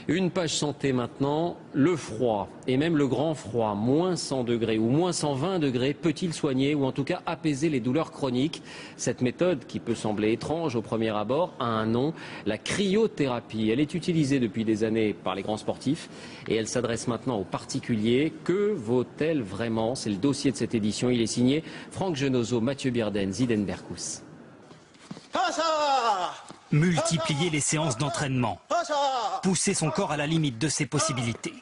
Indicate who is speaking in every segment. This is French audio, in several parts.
Speaker 1: Une page santé maintenant, le froid et même le grand froid, moins 100 degrés ou moins 120 degrés, peut-il soigner ou en tout cas apaiser les douleurs chroniques? Cette méthode, qui peut sembler étrange au premier abord, a un nom, la cryothérapie. Elle est utilisée depuis des années par les grands sportifs et elle s'adresse maintenant aux particuliers. Que vaut-elle vraiment? C'est le dossier de cette édition. Il est signé Franck Genozo, Mathieu Bierden, Ziden Berkous.
Speaker 2: Multiplier les séances d'entraînement, pousser son corps à la limite de ses possibilités.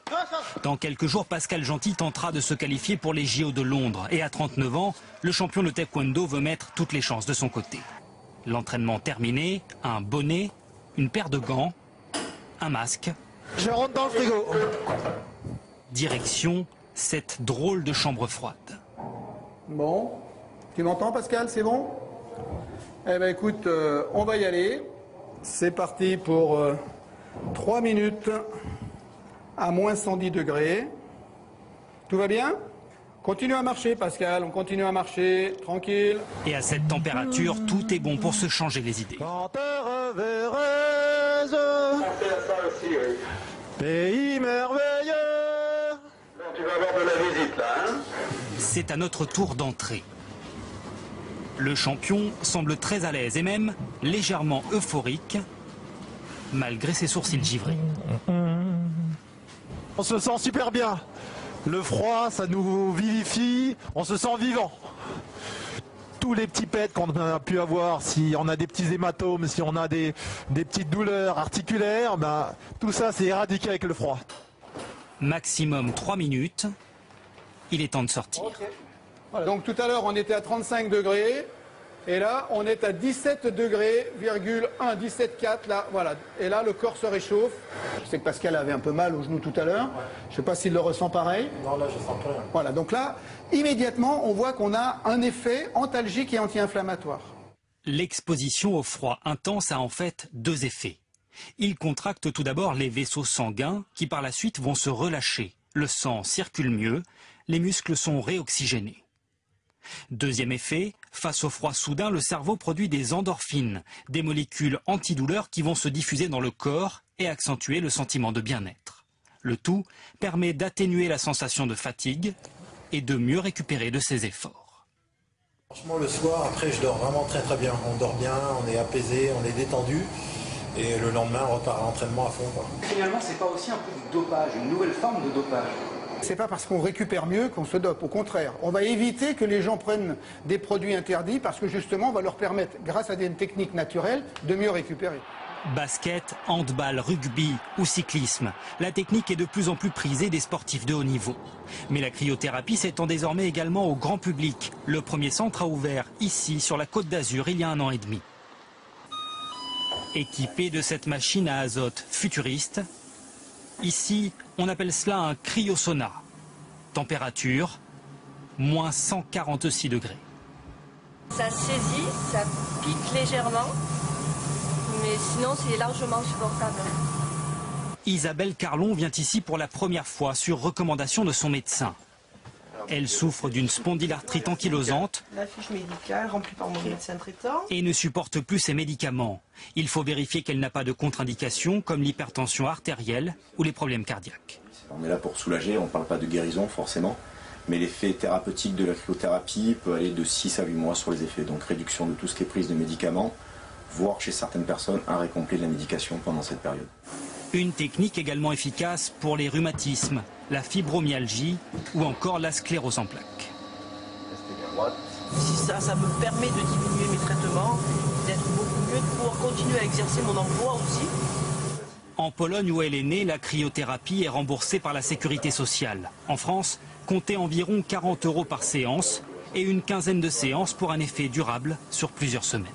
Speaker 2: Dans quelques jours, Pascal Gentil tentera de se qualifier pour les JO de Londres. Et à 39 ans, le champion de taekwondo veut mettre toutes les chances de son côté. L'entraînement terminé, un bonnet, une paire de gants, un masque.
Speaker 3: Je rentre dans le frigo.
Speaker 2: Direction cette drôle de chambre froide.
Speaker 3: Bon, tu m'entends Pascal, c'est bon? Eh ben écoute, on va y aller. C'est parti pour 3 minutes à moins 110 degrés. Tout va bien? Continue à marcher Pascal, on continue à marcher, tranquille.
Speaker 2: Et à cette température, tout est bon pour se changer les idées.
Speaker 3: Quand te reverrai-je, pays merveilleux.
Speaker 4: Tu vas avoir de la visite là, hein?
Speaker 2: C'est à notre tour d'entrer. Le champion semble très à l'aise et même légèrement euphorique, malgré ses sourcils givrés.
Speaker 3: On se sent super bien. Le froid, ça nous vivifie, on se sent vivant. Tous les petits pets qu'on a pu avoir, si on a des petits hématomes, si on a des petites douleurs articulaires, ben, tout ça c'est éradiqué avec le froid.
Speaker 2: Maximum 3 minutes, il est temps de sortir.
Speaker 3: Okay. Voilà. Donc tout à l'heure on était à 35 degrés et là on est à 17 degrés, 1, 17,4 là, voilà. Et là le corps se réchauffe. Je sais que Pascal avait un peu mal au genou tout à l'heure. Je ne sais pas s'il le ressent pareil.
Speaker 5: Non, là je sens plus rien.
Speaker 3: Voilà, donc là immédiatement on voit qu'on a un effet antalgique et anti-inflammatoire.
Speaker 2: L'exposition au froid intense a en fait deux effets. Il contracte tout d'abord les vaisseaux sanguins qui par la suite vont se relâcher. Le sang circule mieux, les muscles sont réoxygénés. Deuxième effet, face au froid soudain, le cerveau produit des endorphines, des molécules antidouleurs qui vont se diffuser dans le corps et accentuer le sentiment de bien-être. Le tout permet d'atténuer la sensation de fatigue et de mieux récupérer de ses efforts.
Speaker 5: Franchement, le soir, après, je dors vraiment très très bien. On dort bien, on est apaisé, on est détendu. Et le lendemain, on repart à l'entraînement à fond, quoi.
Speaker 6: Finalement, c'est pas aussi un peu de dopage, une nouvelle forme de dopage?
Speaker 3: C'est pas parce qu'on récupère mieux qu'on se dope, au contraire. On va éviter que les gens prennent des produits interdits parce que justement on va leur permettre, grâce à des techniques naturelles, de mieux récupérer.
Speaker 2: Basket, handball, rugby ou cyclisme, la technique est de plus en plus prisée des sportifs de haut niveau. Mais la cryothérapie s'étend désormais également au grand public. Le premier centre a ouvert ici, sur la Côte d'Azur, il y a 1 an et demi. Équipé de cette machine à azote futuriste, ici, on appelle cela un cryosauna. Température, moins 146 degrés.
Speaker 7: Ça saisit, ça pique légèrement, mais sinon c'est largement supportable.
Speaker 2: Isabelle Carlon vient ici pour la première fois sur recommandation de son médecin. Elle souffre d'une spondylarthrite ankylosante.
Speaker 8: La fiche médicale remplie par mon médecin traitant.
Speaker 2: Et ne supporte plus ses médicaments. Il faut vérifier qu'elle n'a pas de contre-indications comme l'hypertension artérielle ou les problèmes cardiaques.
Speaker 9: On est là pour soulager, on ne parle pas de guérison forcément, mais l'effet thérapeutique de la cryothérapie peut aller de 6 à 8 mois sur les effets. Donc réduction de tout ce qui est prise de médicaments, voire chez certaines personnes arrêt complet de la médication pendant cette période.
Speaker 2: Une technique également efficace pour les rhumatismes, la fibromyalgie ou encore la sclérose en plaques.
Speaker 8: Si ça me permet de diminuer mes traitements, d'être beaucoup mieux, de pouvoir continuer à exercer mon emploi aussi.
Speaker 2: En Pologne où elle est née, la cryothérapie est remboursée par la sécurité sociale. En France, comptez environ 40 € par séance et une quinzaine de séances pour un effet durable sur plusieurs semaines.